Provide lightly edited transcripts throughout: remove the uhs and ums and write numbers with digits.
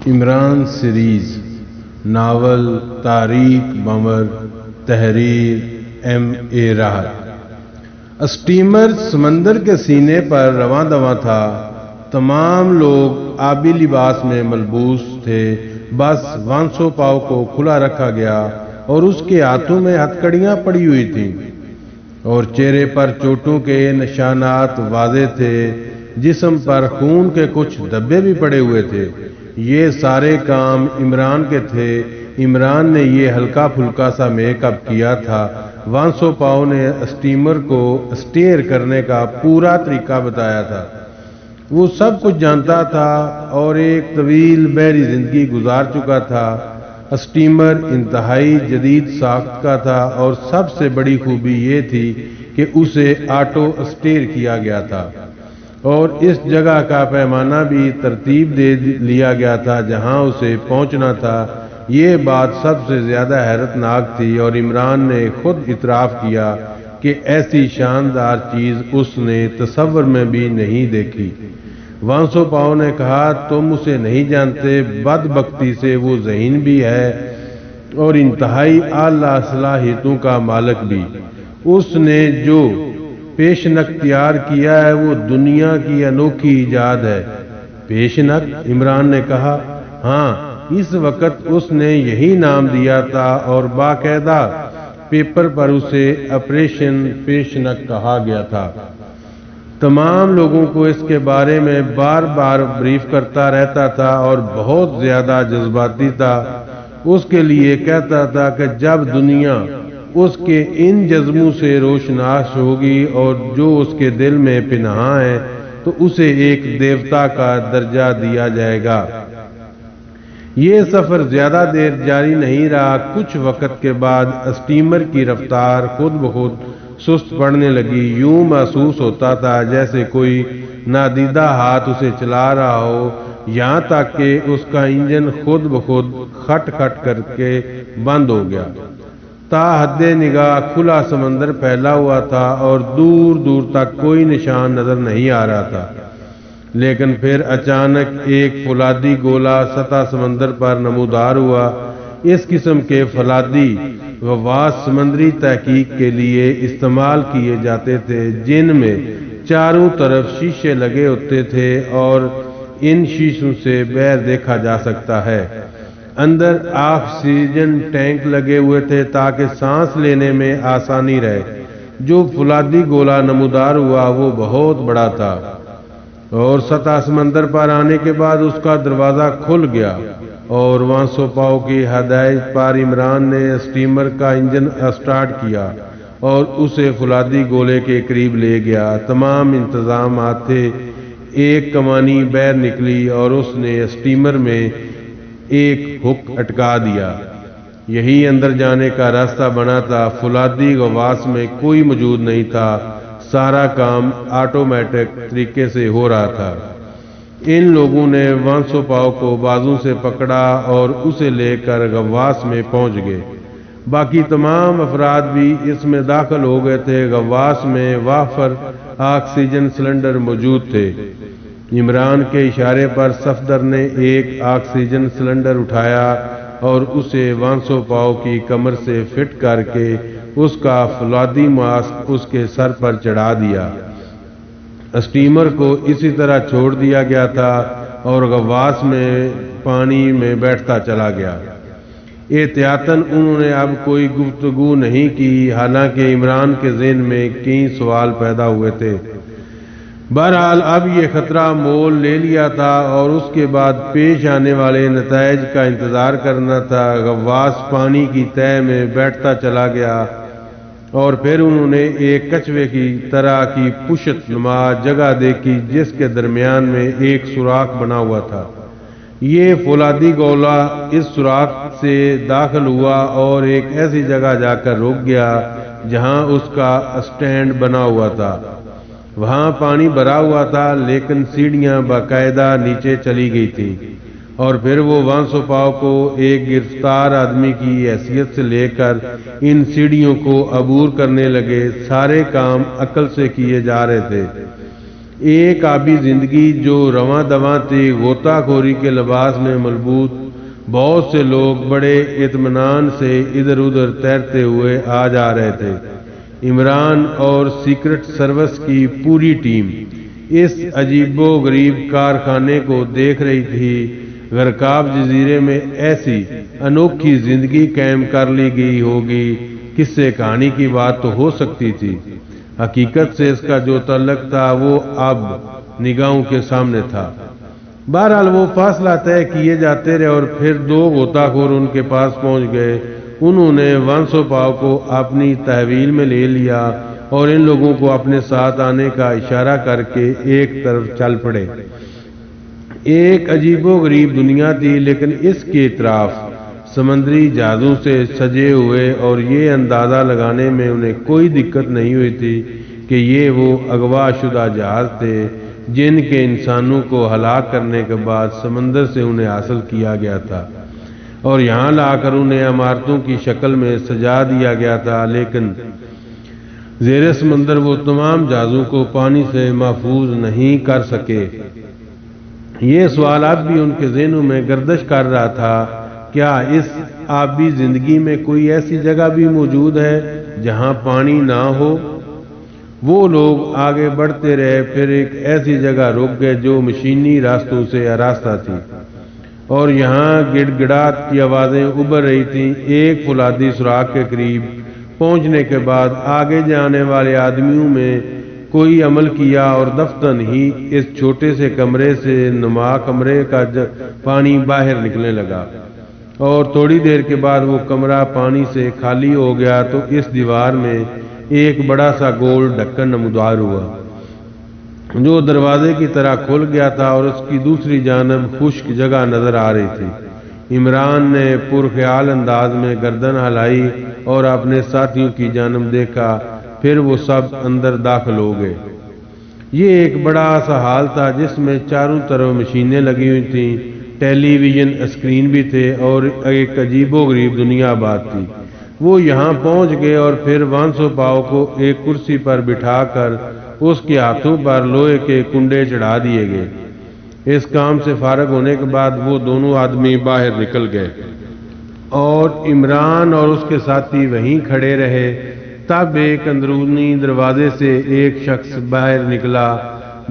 Imran series novel تاریخ بمر تحریر M.A. راحت۔ Steamer سمندر کے سینے پر رواں دواں تھا۔ تمام لوگ آبی لباس میں ملبوس تھے، بس وانسو پاؤ کو کھلا رکھا گیا اور اس کے ہاتھوں میں ہتھکڑیاں پڑی ہوئی تھیں اور چہرے پر چوٹوں کے نشانات واضح تھے، جسم پر خون کے کچھ دھبے بھی پڑے ہوئے تھے۔ یہ سارے کام عمران کے تھے۔ عمران نے یہ ہلکا پھلکا سا میک اپ کیا تھا۔ وانسو پاؤ نے اسٹیمر کو اسٹیئر کرنے کا پورا طریقہ بتایا تھا۔ وہ سب کچھ جانتا تھا اور ایک طویل بحری زندگی گزار چکا تھا۔ اسٹیمر انتہائی جدید ساخت کا تھا اور سب سے بڑی خوبی یہ تھی کہ اسے آٹو اسٹیئر کیا گیا تھا اور اس جگہ کا پیمانہ بھی ترتیب دے لیا گیا تھا جہاں اسے پہنچنا تھا۔ یہ بات سب سے زیادہ حیرت ناک تھی اور عمران نے خود اعتراف کیا کہ ایسی شاندار چیز اس نے تصور میں بھی نہیں دیکھی۔ وانسو پاؤ نے کہا، تم اسے نہیں جانتے، بدبختی سے وہ ذہین بھی ہے اور انتہائی اعلیٰ صلاحیتوں کا مالک بھی۔ اس نے جو پیشنک تیار کیا ہے وہ دنیا کی انوکھی ایجاد ہے۔ پیشنک؟ عمران نے کہا، ہاں، اس وقت اس نے یہی نام دیا تھا اور باقاعدہ پیپر پر اسے آپریشن پیشنک کہا گیا تھا۔ تمام لوگوں کو اس کے بارے میں بار بار بریف کرتا رہتا تھا اور بہت زیادہ جذباتی تھا۔ اس کے لیے کہتا تھا کہ جب دنیا اس کے ان جذبوں سے روشناس ہوگی اور جو اس کے دل میں پنہاں ہے تو اسے ایک دیوتا کا درجہ دیا جائے گا۔ یہ سفر زیادہ دیر جاری نہیں رہا۔ کچھ وقت کے بعد اسٹیمر کی رفتار خود بخود سست پڑنے لگی۔ یوں محسوس ہوتا تھا جیسے کوئی نادیدہ ہاتھ اسے چلا رہا ہو، یہاں تک کہ اس کا انجن خود بخود کھٹ کھٹ کر کے بند ہو گیا۔ تا حد نگاہ کھلا سمندر پھیلا ہوا تھا اور دور دور تک کوئی نشان نظر نہیں آ رہا تھا، لیکن پھر اچانک ایک فولادی گولا سطح سمندر پر نمودار ہوا۔ اس قسم کے فولادی غواص سمندری تحقیق کے لیے استعمال کیے جاتے تھے، جن میں چاروں طرف شیشے لگے ہوتے تھے اور ان شیشوں سے باہر دیکھا جا سکتا ہے۔ اندر آکسیجن ٹینک لگے ہوئے تھے تاکہ سانس لینے میں آسانی رہے۔ جو فولادی گولا نمودار ہوا وہ بہت بڑا تھا اور سطح سمندر پر آنے کے بعد اس کا دروازہ کھل گیا اور وانسو پاؤ کی ہدایت پر عمران نے اسٹیمر کا انجن اسٹارٹ کیا اور اسے فولادی گولے کے قریب لے گیا۔ تمام انتظامات تھے۔ ایک کمانی باہر نکلی اور اس نے اسٹیمر میں ایک ہک اٹکا دیا۔ یہی اندر جانے کا راستہ بنا تھا۔ فولادی غواص میں کوئی موجود نہیں تھا۔ سارا کام آٹومیٹک طریقے سے ہو رہا تھا۔ ان لوگوں نے وانسو پاؤ کو بازو سے پکڑا اور اسے لے کر غواص میں پہنچ گئے۔ باقی تمام افراد بھی اس میں داخل ہو گئے تھے۔ غواص میں وافر آکسیجن سلنڈر موجود تھے۔ عمران کے اشارے پر صفدر نے ایک آکسیجن سلنڈر اٹھایا اور اسے وانسو پاؤ کی کمر سے فٹ کر کے اس کا فولادی ماسک اس کے سر پر چڑھا دیا۔ اسٹیمر کو اسی طرح چھوڑ دیا گیا تھا اور غواص میں پانی میں بیٹھتا چلا گیا۔ احتیاطاً انہوں نے اب کوئی گفتگو نہیں کی، حالانکہ عمران کے ذہن میں کئی سوال پیدا ہوئے تھے۔ بہرحال اب یہ خطرہ مول لے لیا تھا اور اس کے بعد پیش آنے والے نتائج کا انتظار کرنا تھا۔ غواص پانی کی تہہ میں بیٹھتا چلا گیا اور پھر انہوں نے ایک کچھوے کی طرح کی پشت نما جگہ دیکھی جس کے درمیان میں ایک سوراخ بنا ہوا تھا۔ یہ فولادی گولا اس سوراخ سے داخل ہوا اور ایک ایسی جگہ جا کر رک گیا جہاں اس کا اسٹینڈ بنا ہوا تھا۔ وہاں پانی بھرا ہوا تھا لیکن سیڑھیاں باقاعدہ نیچے چلی گئی تھیں اور پھر وہ وانسو پاؤ کو ایک گرفتار آدمی کی حیثیت سے لے کر ان سیڑھیوں کو عبور کرنے لگے۔ سارے کام عقل سے کیے جا رہے تھے۔ ایک آبی زندگی جو رواں دواں تھی، غوطہ خوری کے لباس میں ملبوس بہت سے لوگ بڑے اطمینان سے ادھر ادھر تیرتے ہوئے آ جا رہے تھے۔ عمران اور سیکرٹ سروس کی پوری ٹیم اس عجیب و غریب کارخانے کو دیکھ رہی تھی۔ غرقاب جزیرے میں ایسی انوکھی زندگی قائم کر لی گئی ہوگی، کس سے کہانی کی بات تو ہو سکتی تھی۔ حقیقت سے اس کا جو تعلق تھا وہ اب نگاہوں کے سامنے تھا۔ بہرحال وہ فاصلہ طے کیے جاتے رہے اور پھر دو غوطہ خور ان کے پاس پہنچ گئے۔ انہوں نے وانسو پاؤ کو اپنی تحویل میں لے لیا اور ان لوگوں کو اپنے ساتھ آنے کا اشارہ کر کے ایک طرف چل پڑے۔ ایک عجیب و غریب دنیا تھی، لیکن اس کے اطراف سمندری جہازوں سے سجے ہوئے، اور یہ اندازہ لگانے میں انہیں کوئی دقت نہیں ہوئی تھی کہ یہ وہ اغوا شدہ جہاز تھے جن کے انسانوں کو ہلاک کرنے کے بعد سمندر سے انہیں حاصل کیا گیا تھا اور یہاں لا کر انہیں عمارتوں کی شکل میں سجا دیا گیا تھا، لیکن زیر سمندر وہ تمام جہازوں کو پانی سے محفوظ نہیں کر سکے۔ یہ سوالات بھی ان کے ذہنوں میں گردش کر رہا تھا، کیا اس آبی زندگی میں کوئی ایسی جگہ بھی موجود ہے جہاں پانی نہ ہو؟ وہ لوگ آگے بڑھتے رہے، پھر ایک ایسی جگہ رک گئے جو مشینی راستوں سے آراستہ تھی اور یہاں گڑ گڑات کی آوازیں ابھر رہی تھیں۔ ایک فولادی سوراخ کے قریب پہنچنے کے بعد آگے جانے والے آدمیوں میں کوئی عمل کیا اور دفتن ہی اس چھوٹے سے کمرے سے نما کمرے کا پانی باہر نکلنے لگا اور تھوڑی دیر کے بعد وہ کمرہ پانی سے خالی ہو گیا تو اس دیوار میں ایک بڑا سا گول ڈھکن نمودار ہوا جو دروازے کی طرح کھل گیا تھا اور اس کی دوسری جانب خشک جگہ نظر آ رہی تھی۔ عمران نے پرخیال انداز میں گردن ہلائی اور اپنے ساتھیوں کی جانب دیکھا، پھر وہ سب اندر داخل ہو گئے۔ یہ ایک بڑا سا ہال تھا جس میں چاروں طرف مشینیں لگی ہوئی تھیں، ٹیلی ویژن اسکرین بھی تھے اور ایک عجیب و غریب دنیا آباد تھی۔ وہ یہاں پہنچ گئے اور پھر وانسو پاؤ کو ایک کرسی پر بٹھا کر اس کے ہاتھوں پر لوہے کے کنڈے چڑھا دیے گئے۔ اس کام سے فارغ ہونے کے بعد وہ دونوں آدمی باہر نکل گئے اور عمران اور اس کے ساتھی وہیں کھڑے رہے۔ تب ایک اندرونی دروازے سے ایک شخص باہر نکلا۔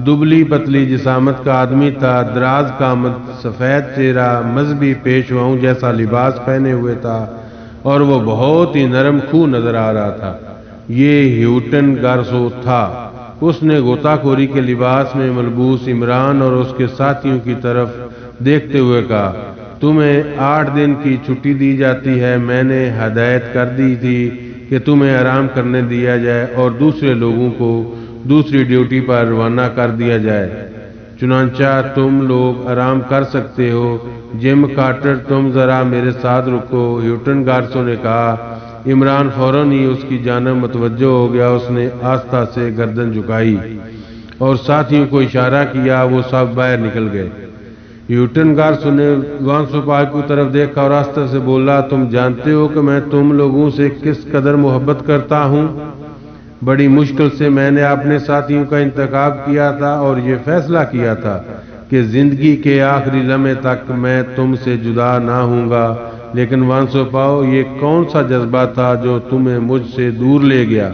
دبلی پتلی جسامت کا آدمی تھا، دراز قامت، سفید چہرہ، مذہبی پیشواؤں جیسا لباس پہنے ہوئے تھا اور وہ بہت ہی نرم خو نظر آ رہا تھا۔ یہ ہیوٹن گارسو تھا۔ اس نے غوطہ خوری کے لباس میں ملبوس عمران اور اس کے ساتھیوں کی طرف دیکھتے ہوئے کہا، تمہیں 8 دن کی چھٹی دی جاتی ہے۔ میں نے ہدایت کر دی تھی کہ تمہیں آرام کرنے دیا جائے اور دوسرے لوگوں کو دوسری ڈیوٹی پر روانہ کر دیا جائے، چنانچہ تم لوگ آرام کر سکتے ہو۔ جم کارٹر، تم ذرا میرے ساتھ رکو، ہیوٹن گارسو نے کہا۔ عمران فوراً ہی اس کی جانب متوجہ ہو گیا۔ اس نے آہستہ سے گردن جھکائی اور ساتھیوں کو اشارہ کیا، وہ سب باہر نکل گئے۔ ہیوٹن گارسو نے وانسو پاؤ کی طرف دیکھا اور آہستہ سے بولا، تم جانتے ہو کہ میں تم لوگوں سے کس قدر محبت کرتا ہوں۔ بڑی مشکل سے میں نے اپنے ساتھیوں کا انتخاب کیا تھا اور یہ فیصلہ کیا تھا کہ زندگی کے آخری لمحے تک میں تم سے جدا نہ ہوں گا، لیکن وانسو پاؤ، یہ کون سا جذبہ تھا جو تمہیں مجھ سے دور لے گیا؟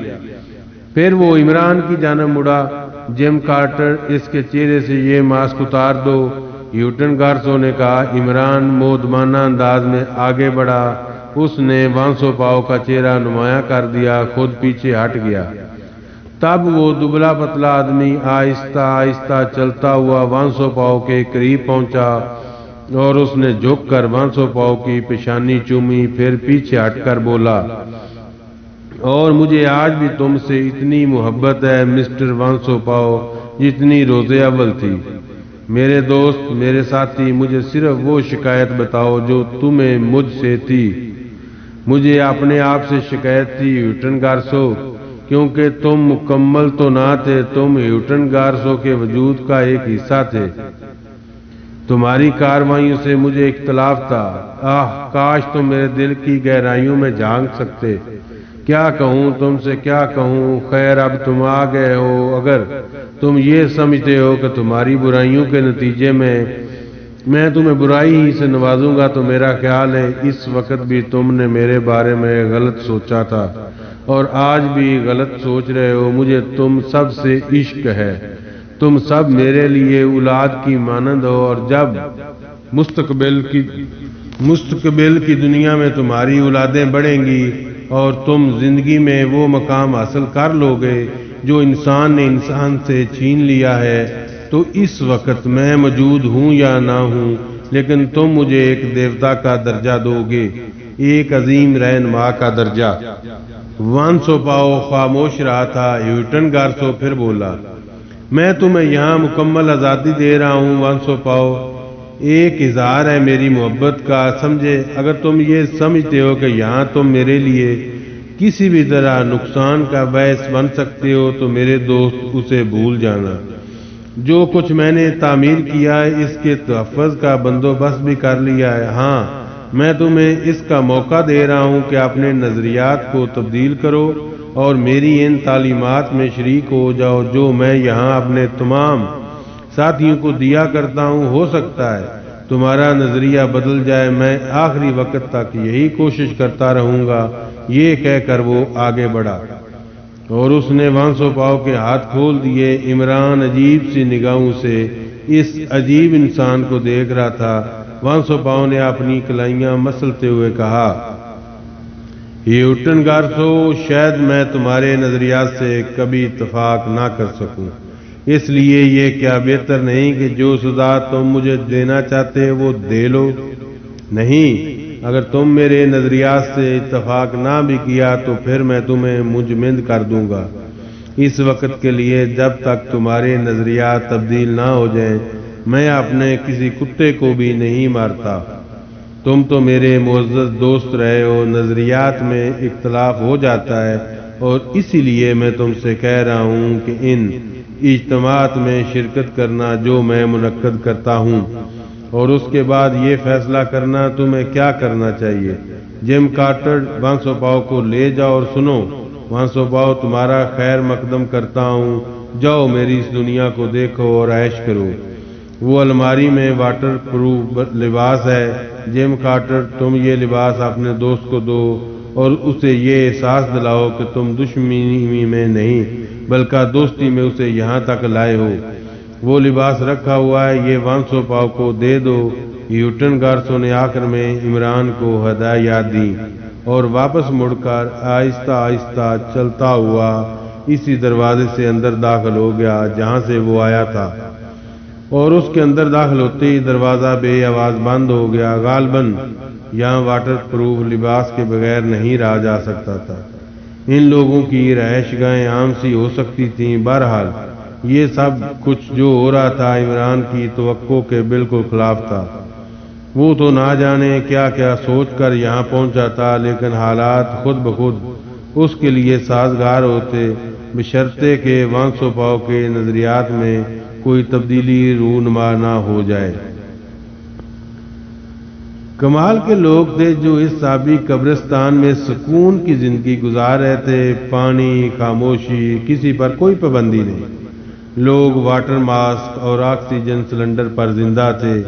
پھر وہ عمران کی جانب مڑا۔ جم کارٹر، اس کے چہرے سے یہ ماسک اتار دو، ہیوٹن گارسو نے کہا۔ عمران مودمانہ انداز میں آگے بڑھا۔ اس نے وانسو پاؤ کا چہرہ نمایاں کر دیا، خود پیچھے ہٹ گیا۔ تب وہ دبلا پتلا آدمی آہستہ آہستہ چلتا ہوا وانسو پاؤ کے قریب پہنچا اور اس نے جھک کر وانسو پاؤ کی پیشانی چومی، پھر پیچھے ہٹ کر بولا، اور مجھے آج بھی تم سے اتنی محبت ہے مسٹر وانسو پاؤ جتنی روز اول تھی۔ میرے دوست، میرے ساتھی، مجھے صرف وہ شکایت بتاؤ جو تمہیں مجھ سے تھی۔ مجھے اپنے آپ سے شکایت تھی ہیوٹن گارسو، کیونکہ تم مکمل تو نہ تھے، تم ہیوٹن گارسو کے وجود کا ایک حصہ تھے۔ تمہاری کارروائیوں سے مجھے اختلاف تھا۔ کاش تم میرے دل کی گہرائیوں میں جھانک سکتے۔ کیا کہوں تم سے کیا کہوں، خیر اب تم آ گئے ہو، اگر تم یہ سمجھتے ہو کہ تمہاری برائیوں کے نتیجے میں تمہیں برائی ہی سے نوازوں گا تو میرا خیال ہے اس وقت بھی تم نے میرے بارے میں غلط سوچا تھا اور آج بھی غلط سوچ رہے ہو۔ مجھے تم سب سے عشق ہے، تم سب میرے لیے اولاد کی مانند ہو، اور جب مستقبل کی دنیا میں تمہاری اولادیں بڑھیں گی اور تم زندگی میں وہ مقام حاصل کر لو گے جو انسان نے انسان سے چھین لیا ہے، تو اس وقت میں موجود ہوں یا نہ ہوں لیکن تم مجھے ایک دیوتا کا درجہ دو گے، ایک عظیم رہنما کا درجہ۔ وانسو پاؤ خاموش رہا تھا۔ ہیوٹن گارسو پھر بولا، میں تمہیں یہاں مکمل آزادی دے رہا ہوں وانسو پاؤ، ایک اظہار ہے میری محبت کا، سمجھے؟ اگر تم یہ سمجھتے ہو کہ یہاں تم میرے لیے کسی بھی طرح نقصان کا باعث بن سکتے ہو تو میرے دوست اسے بھول جانا۔ جو کچھ میں نے تعمیر کیا ہے اس کے تحفظ کا بندوبست بھی کر لیا ہے۔ ہاں، میں تمہیں اس کا موقع دے رہا ہوں کہ اپنے نظریات کو تبدیل کرو اور میری ان تعلیمات میں شریک ہو جاؤ جو میں یہاں اپنے تمام ساتھیوں کو دیا کرتا ہوں۔ ہو سکتا ہے تمہارا نظریہ بدل جائے، میں آخری وقت تک یہی کوشش کرتا رہوں گا۔ یہ کہہ کر وہ آگے بڑھا اور اس نے وانسو پاؤ کے ہاتھ کھول دیے۔ عمران عجیب سی نگاہوں سے اس عجیب انسان کو دیکھ رہا تھا۔ وانسو پاؤ نے اپنی کلائیاں مسلتے ہوئے کہا، ہیوٹن گارسو، شاید میں تمہارے نظریات سے کبھی اتفاق نہ کر سکوں، اس لیے یہ کیا بہتر نہیں کہ جو سزا تم مجھے دینا چاہتے وہ دے لو؟ نہیں، اگر تم میرے نظریات سے اتفاق نہ بھی کیا تو پھر میں تمہیں منجمد کر دوں گا۔ اس وقت کے لیے جب تک تمہارے نظریات تبدیل نہ ہو جائیں میں اپنے کسی کتے کو بھی نہیں مارتا۔ تم تو میرے معزز دوست رہے ہو، نظریات میں اختلاف ہو جاتا ہے اور اسی لیے میں تم سے کہہ رہا ہوں کہ ان اجتماعات میں شرکت کرنا جو میں منعقد کرتا ہوں اور اس کے بعد یہ فیصلہ کرنا تمہیں کیا کرنا چاہیے۔ جم کارٹر، وانسو پاؤ کو لے جاؤ اور سنو، وانسو پاؤ تمہارا خیر مقدم کرتا ہوں، جاؤ میری اس دنیا کو دیکھو اور عیش کرو۔ وہ الماری میں واٹر پروف لباس ہے۔ جم کارٹر، تم یہ لباس اپنے دوست کو دو اور اسے یہ احساس دلاؤ کہ تم دشمنی میں نہیں بلکہ دوستی میں اسے یہاں تک لائے ہو۔ وہ لباس رکھا ہوا ہے، یہ وانسو پاؤ کو دے دو۔ ہیوٹن گارسو نے آخر میں عمران کو ہدایات دی اور واپس مڑ کر آہستہ آہستہ چلتا ہوا اسی دروازے سے اندر داخل ہو گیا جہاں سے وہ آیا تھا، اور اس کے اندر داخل ہوتے ہی دروازہ بے آواز بند ہو گیا۔ غالباً یہاں واٹر پروف لباس کے بغیر نہیں رہا جا سکتا تھا۔ ان لوگوں کی رہائش گاہیں عام سی ہو سکتی تھیں۔ بہرحال یہ سب کچھ جو ہو رہا تھا عمران کی توقع کے بالکل خلاف تھا۔ وہ تو نہ جانے کیا کیا سوچ کر یہاں پہنچا تھا، لیکن حالات خود بخود اس کے لیے سازگار ہوتے بشرطے کہ وانسو پاؤ کے نظریات میں کوئی تبدیلی رونما نہ ہو جائے۔ کمال کے لوگ تھے جو اس آبی قبرستان میں سکون کی زندگی گزار رہے تھے، پانی، خاموشی، کسی پر کوئی پابندی نہیں۔ لوگ واٹر ماسک اور آکسیجن سلنڈر پر زندہ تھے۔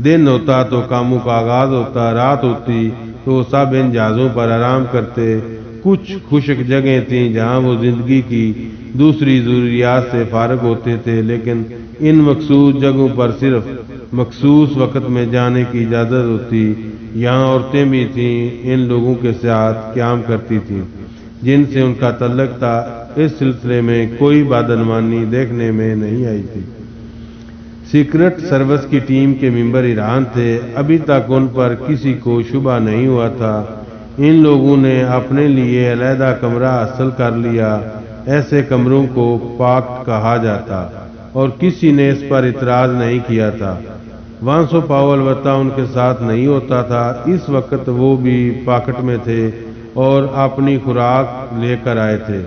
دن ہوتا تو کاموں کا آغاز ہوتا، رات ہوتی تو سب ان جہازوں پر آرام کرتے۔ کچھ خشک جگہیں تھیں جہاں وہ زندگی کی دوسری ضروریات سے فارغ ہوتے تھے، لیکن ان مخصوص جگہوں پر صرف مخصوص وقت میں جانے کی اجازت ہوتی۔ یہاں عورتیں بھی تھیں، ان لوگوں کے ساتھ قیام کرتی تھیں جن سے ان کا تعلق تھا۔ اس سلسلے میں کوئی بدعنوانی دیکھنے میں نہیں آئی تھی۔ سیکرٹ سروس کی ٹیم کے ممبر ایران تھے، ابھی تک ان پر کسی کو شبہ نہیں ہوا تھا۔ ان لوگوں نے اپنے لیے علیحدہ کمرہ حاصل کر لیا۔ ایسے کمروں کو پاک کہا جاتا اور کسی نے اس پر اعتراض نہیں کیا تھا۔ وانسو پاؤ البتہ ان کے ساتھ نہیں ہوتا تھا۔ اس وقت وہ بھی پاکٹ میں تھے اور اپنی خوراک لے کر آئے تھے۔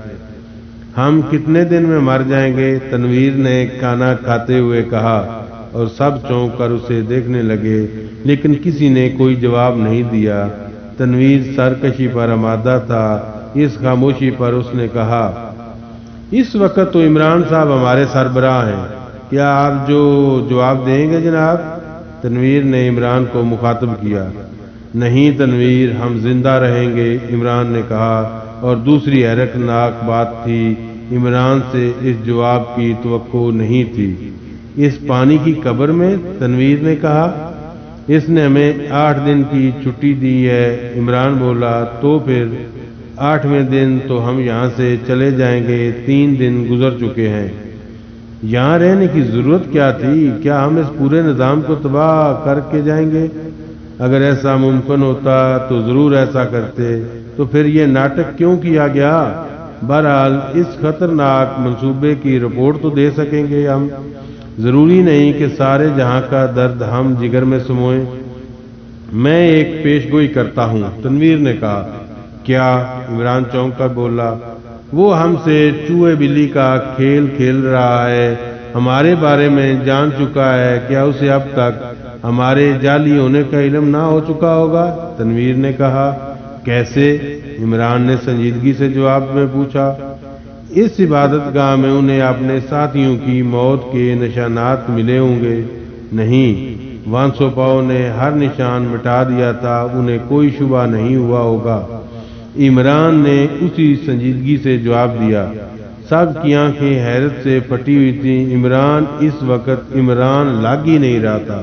ہم کتنے دن میں مر جائیں گے؟ تنویر نے کھانا کھاتے ہوئے کہا اور سب چونک کر اسے دیکھنے لگے، لیکن کسی نے کوئی جواب نہیں دیا۔ تنویر سرکشی پر آمادہ تھا اس خاموشی پر اس نے کہا، اس وقت تو عمران صاحب ہمارے سربراہ ہیں، کیا آپ جو جواب دیں گے جناب؟ تنویر نے عمران کو مخاطب کیا۔ نہیں تنویر، ہم زندہ رہیں گے، عمران نے کہا، اور دوسری حیرت ناک بات تھی، عمران سے اس جواب کی توقع نہیں تھی۔ اس پانی کی قبر میں؟ تنویر نے کہا، اس نے ہمیں 8 دن کی چھٹی دی ہے، عمران بولا، تو پھر 8ویں دن تو ہم یہاں سے چلے جائیں گے، 3 دن گزر چکے ہیں، یہاں رہنے کی ضرورت کیا تھی؟ کیا ہم اس پورے نظام کو تباہ کر کے جائیں گے؟ اگر ایسا ممکن ہوتا تو ضرور ایسا کرتے، تو پھر یہ ناٹک کیوں کیا گیا؟ بہرحال اس خطرناک منصوبے کی رپورٹ تو دے سکیں گے ہم، ضروری نہیں کہ سارے جہاں کا درد ہم جگر میں سموئیں۔ میں ایک پیش گوئی کرتا ہوں، تنویر نے کہا۔ کیا؟ عمران چونک کر بولا، وہ ہم سے چوہے بلی کا کھیل کھیل رہا ہے، ہمارے بارے میں جان چکا ہے، کیا اسے اب تک ہمارے جعلی ہونے کا علم نہ ہو چکا ہوگا؟ تنویر نے کہا۔ کیسے؟ عمران نے سنجیدگی سے جواب میں پوچھا۔ اس عبادت گاہ میں انہیں اپنے ساتھیوں کی موت کے نشانات ملے ہوں گے؟ نہیں، وانسو پاؤ نے ہر نشان مٹا دیا تھا، انہیں کوئی شبہ نہیں ہوا ہوگا، عمران نے اسی سنجیدگی سے جواب دیا۔ سب کی آنکھیں حیرت سے پھٹی ہوئی تھیں، عمران اس وقت عمران لگ ہی نہیں رہا تھا،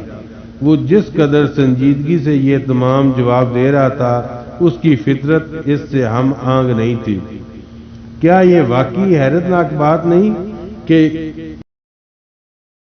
وہ جس قدر سنجیدگی سے یہ تمام جواب دے رہا تھا اس کی فطرت اس سے ہم آنگ نہیں تھی۔ کیا یہ واقعی حیرت ناک بات نہیں کہ